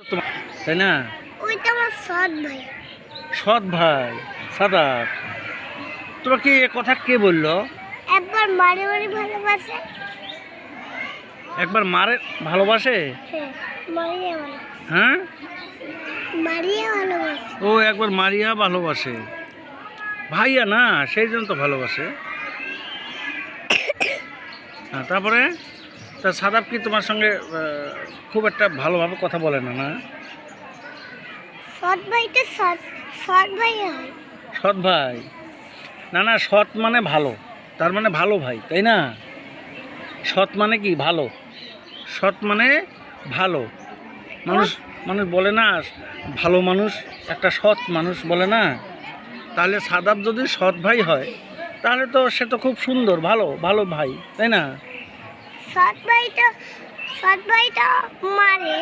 তাই না? ওইটা আমার সৎ ভাই। সৎ ভাই সাদাত, তোমাকে এ কথা কে বললো? একবার মারে মারে ভালোবাসে। একবার মারে ভালোবাসে? হ্যাঁ, মারিয়া ভালো। হ্যাঁ, মারিয়া ভালোবাসে। ও একবার মারিয়া ভালোবাসে, ভাইয়া না, সেই জন্য তো ভালোবাসে। হ্যাঁ, তারপরে তা সাদাব কি তোমার সঙ্গে খুব একটা ভালোভাবে কথা বলে না? না, সৎ ভাইটা সৎ ভাই হয়। সৎ ভাই না, না, সৎ মানে ভালো, তার মানে ভালো ভাই, তাই না? সৎ মানে কি? ভালো। সৎ মানে ভালো মানুষ। মানুষ বলে না ভালো মানুষ, একটা সৎ মানুষ বলে না? তাহলে সাদাব যদি সৎ ভাই হয় তাহলে তো সে তো খুব সুন্দর, ভালো ভালো ভাই, তাই না? সৎ ভাইটা মারে।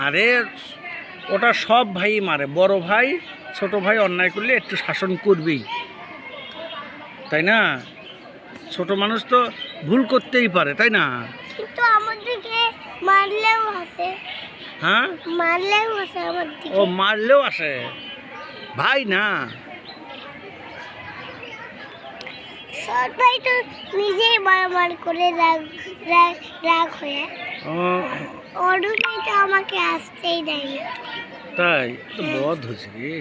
আরে ওটা সব ভাই মারে, বড় ভাই ছোট ভাই অন্যায় করলে একটু শাসন করবেই, তাই না? ছোট মানুষ তো ভুল করতেই পারে, তাই না? কিন্তু আমাদেরকে মারলেও আসে। হ্যাঁ, মারলেও আসে আমার দিকে। ও মারলেও আসে, ভাই না। সৎ ভাই তো নিজেই মারামারি করে রাগ হয়ে। ও অরুণিটা আমাকে আসতেই দেয় না। তাই তো বদ হয়েছে রে।